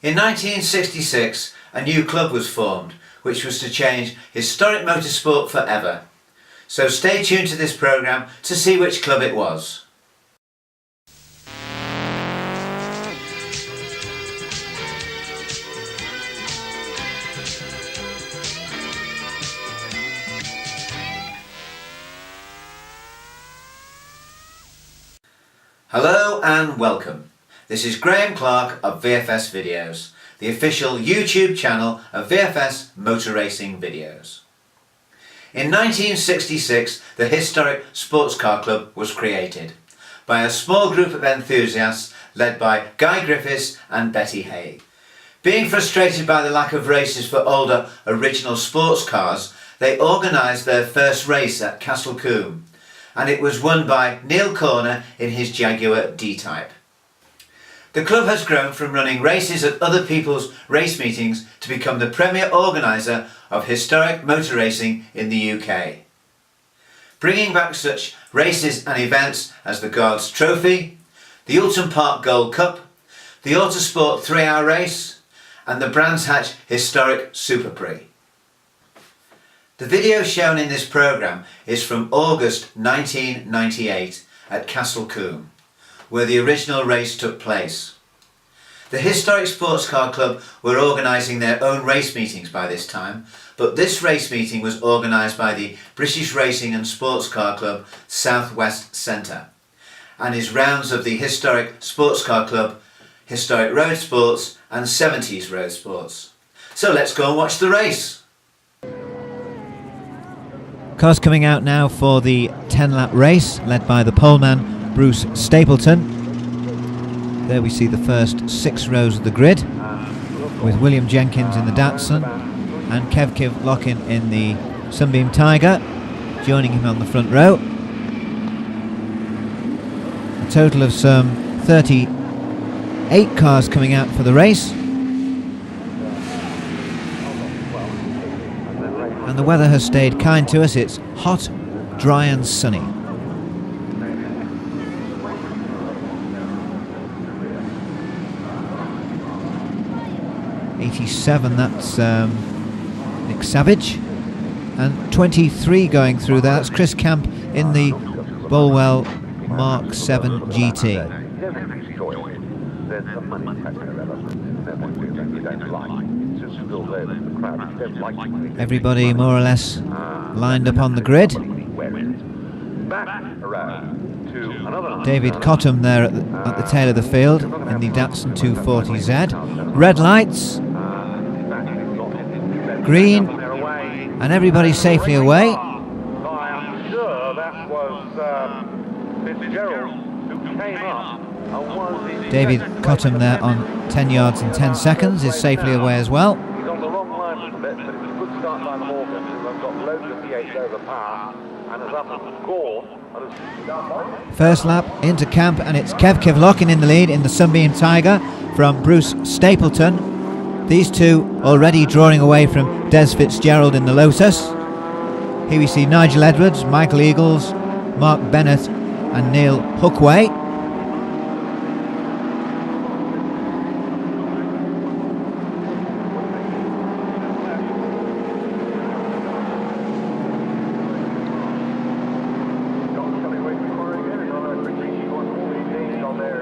In 1966, a new club was formed, which was to change historic motorsport forever. So stay tuned to this programme to see which club it was. Hello and welcome. This is Graham Clark of VFS Videos, the official YouTube channel of VFS Motor Racing videos. In 1966, the historic sports car club was created by a small group of enthusiasts led by Guy Griffiths and Betty Hay. Being frustrated by the lack of races for older original sports cars, they organised their first race at Castle Combe, and it was won by Neil Corner in his Jaguar D-Type. The club has grown from running races at other people's race meetings to become the premier organiser of historic motor racing in the UK, bringing back such races and events as the Guards Trophy, the Oulton Park Gold Cup, the Autosport 3-hour race and the Brands Hatch Historic Super Prix. The video shown in this programme is from August 1998 at Castle Combe, where the original race took place. The Historic Sports Car Club were organising their own race meetings by this time, but this race meeting was organised by the British Racing and Sports Car Club South West Centre, and is rounds of the Historic Sports Car Club, Historic Road Sports and 70s Road Sports. So let's go and watch the race. Cars coming out now for the 10-lap race, led by the poleman Bruce Stapleton. There we see the first 6 rows of the grid, with William Jenkins in the Datsun and Kev Lockin in the Sunbeam Tiger, joining him on the front row. A total of some 38 cars coming out for the race. And the weather has stayed kind to us. It's hot, dry and sunny. '87, that's Nick Savage, and 23 going through there. That's Chris Camp in the Bolwell Mark 7 GT. Everybody more or less lined up on the grid. David Cottam there at the tail of the field in the Datsun 240Z. Red lights, green, and everybody safely away. David Cottam there on 10 yards and 10 seconds is safely away as well. He's on the wrong line a little bit, but it was a good start by the Morgan, who have got loads of V8 over power and has up a score. First lap into camp, and it's Kev Lockin in the lead in the Sunbeam Tiger from Bruce Stapleton. These two already drawing away from Des Fitzgerald in the Lotus. Here we see Nigel Edwards, Michael Eagles, Mark Bennett and Neil Hookway.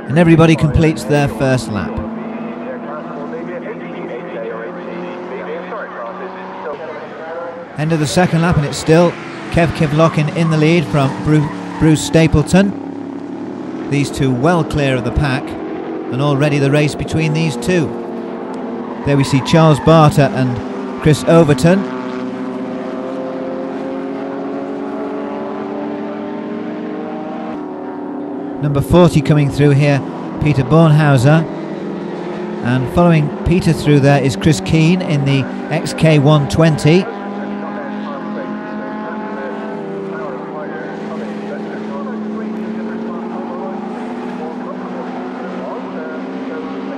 And everybody completes their first lap. End of the second lap, and it's still Kev Lockin in the lead from Bruce Stapleton. These two well clear of the pack, and already the race between these two. There we see Charles Barter and Chris Overton. Number 40 coming through here, Peter Bornhauser, and following Peter through there is Chris Keane in the XK120.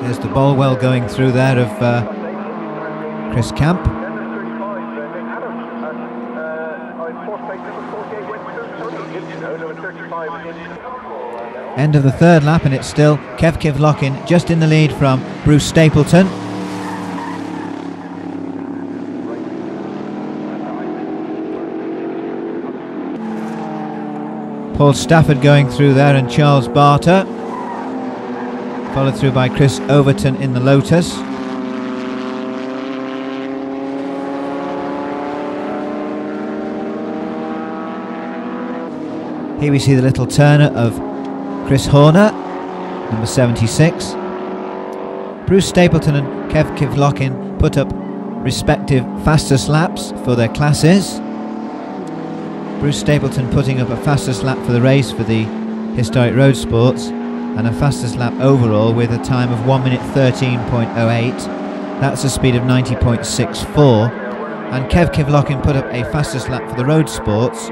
There's the Bolwell going through there of Chris Camp. End of the third lap, and it's still Kev Lockin just in the lead from Bruce Stapleton. Paul Stafford going through there, and Charles Barter, followed through by Chris Overton in the Lotus. Here we see the little turner of Chris Horner, number 76. Bruce Stapleton and Kev Kivlockin put up respective fastest laps for their classes. Bruce Stapleton putting up a fastest lap for the race for the Historic Road Sports, and a fastest lap overall with a time of 1 minute 13.08. That's a speed of 90.64. And Kev Kivlockin put up a fastest lap for the Road Sports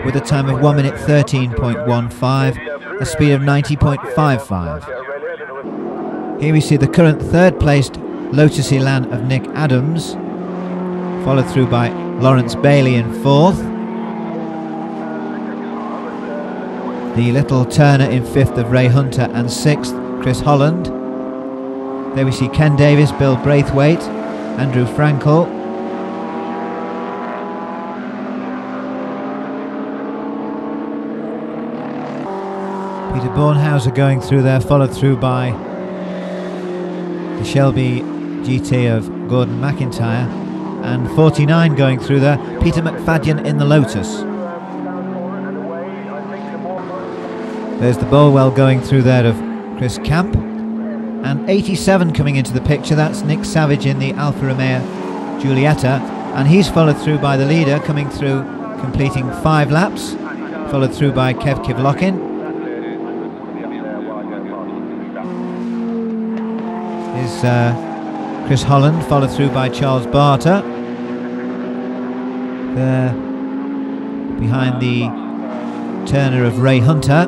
with a time of 1 minute 13.15, a speed of 90.55. Here we see the current third placed Lotus Elan of Nick Adams, followed through by Lawrence Bailey in fourth. The little turner in fifth of Ray Hunter, and sixth Chris Holland. There we see Ken Davis, Bill Braithwaite, Andrew Frankel. Peter Bornhauser going through there, followed through by the Shelby GT of Gordon McIntyre, and 49 going through there, Peter McFadden in the Lotus. There's the Bolwell going through there of Chris Camp, and 87 coming into the picture. That's Nick Savage in the Alfa Romeo Giulietta, and he's followed through by the leader, coming through, completing 5 laps, followed through by Kev Kivlockin. Here's Chris Holland, followed through by Charles Barter. There, behind the turner of Ray Hunter.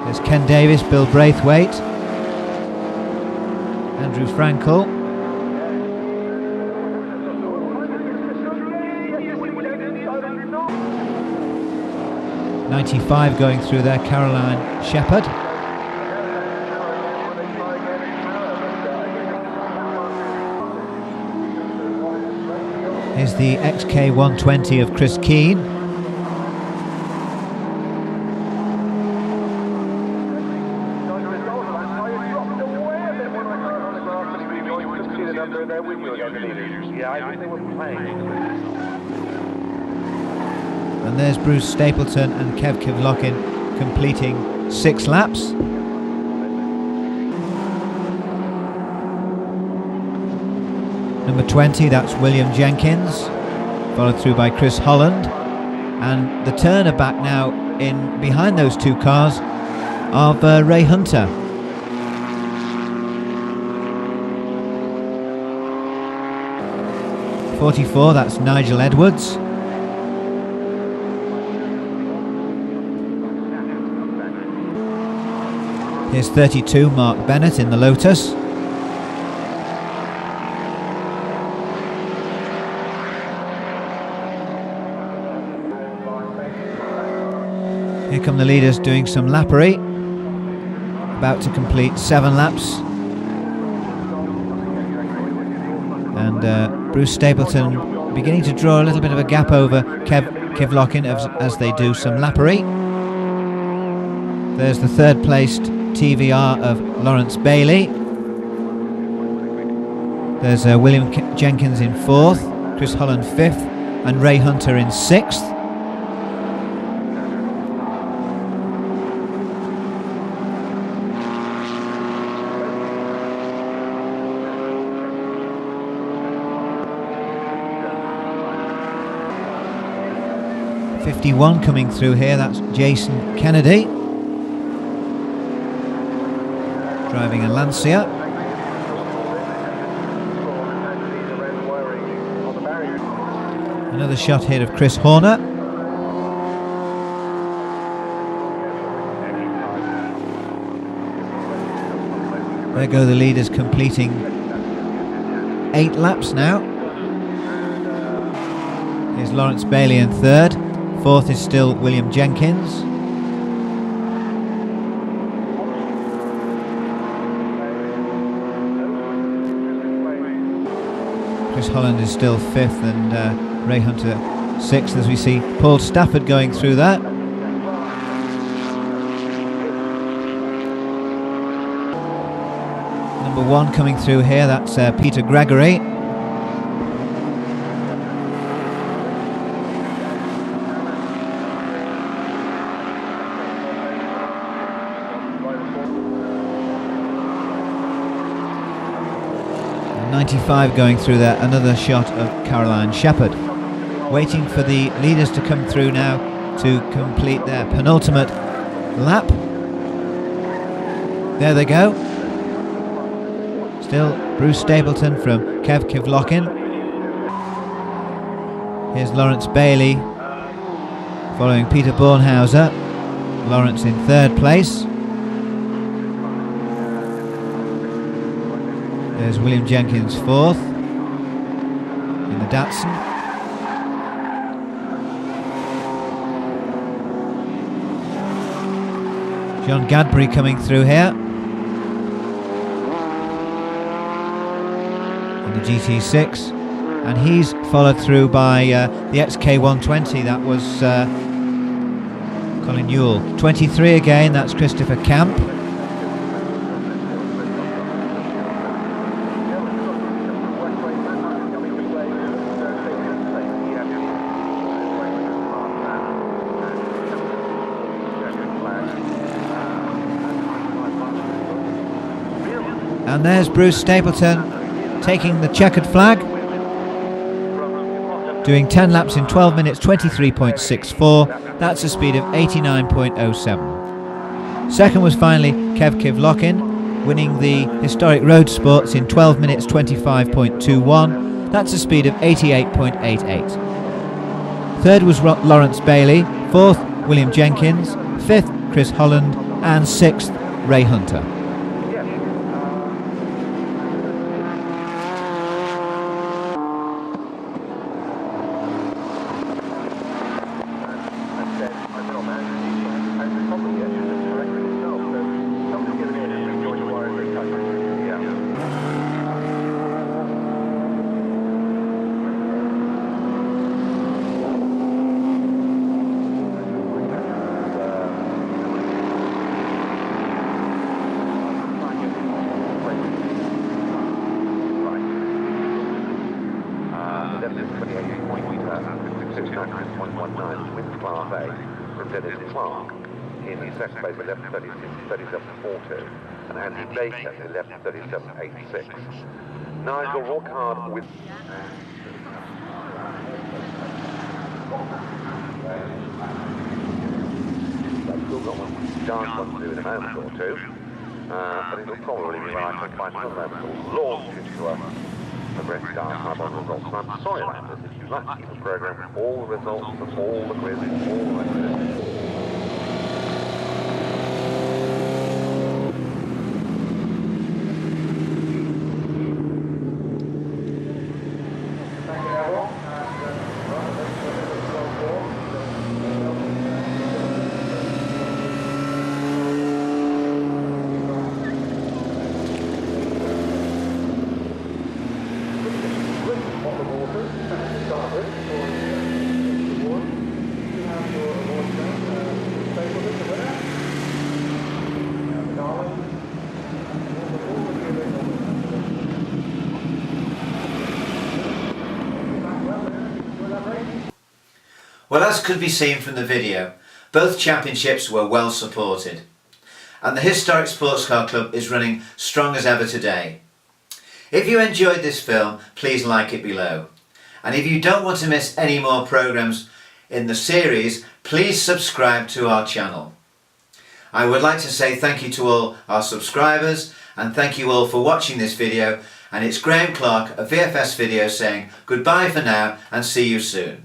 There's Ken Davis, Bill Braithwaite, Andrew Frankel. 95 going through there, Caroline Shepherd. Here's the XK120 of Chris Keane. And there's Bruce Stapleton and Kev Kivlockin completing 6 laps. Number 20, that's William Jenkins, followed through by Chris Holland. And the turner back now in behind those 2 cars of Ray Hunter. .44, that's Nigel Edwards. Here's 32, Mark Bennett in the Lotus. Here come the leaders doing some lappery, about to complete 7 laps. And Bruce Stapleton beginning to draw a little bit of a gap over Kev Kivlockin as they do some lappery. There's the third placed TVR of Lawrence Bailey. There's William Jenkins in 4th, Chris Holland 5th, and Ray Hunter in 6th. .51 coming through here, that's Jason Kennedy, driving a Lancia. Another shot here of Chris Horner. There go the leaders completing 8 laps now. Here's Lawrence Bailey in 3rd. 4th is still William Jenkins. Chris Holland is still 5th, and Ray Hunter 6th, as we see Paul Stafford going through that. Number 1 coming through here, that's Peter Gregory. And 95 going through there, another shot of Caroline Shepherd. Waiting for the leaders to come through now to complete their penultimate lap. There they go. Still Bruce Stapleton from Kev Kivlockin. Here's Lawrence Bailey following Peter Bornhauser. Lawrence in 3rd place. There's William Jenkins 4th in the Datsun. John Gadbury coming through here in the GT6, and he's followed through by the XK120. That was Colin Newell. 23 again, that's Christopher Camp. And there's Bruce Stapleton taking the checkered flag, doing 10 laps in 12 minutes 23.64. That's a speed of 89.07. Second was finally Kev Kivlockin, winning the historic road sports in 12 minutes 25.21. That's a speed of 88.88. Third was Lawrence Bailey, 4th William Jenkins, 5th Chris Holland, and 6th Ray Hunter. Wins Class A from Dennis Clark in the second place 11:37.42, and Andy Baker 11:37.86. Nigel Rockhard with. They've still got one dance one to do in a moment or two, but it'll probably be when I can find another moment or launch into a great dance hub on results. And I'm sorry about this. If you'd like to keep the programme, all the results of all the quizzes, all the rest of it. Well, as could be seen from the video, both championships were well supported, and the Historic Sports Car Club is running strong as ever today. If you enjoyed this film, please like it below, and if you don't want to miss any more programmes in the series, please subscribe to our channel. I would like to say thank you to all our subscribers, and thank you all for watching this video, and it's Graham Clark of VFS Videos saying goodbye for now and see you soon.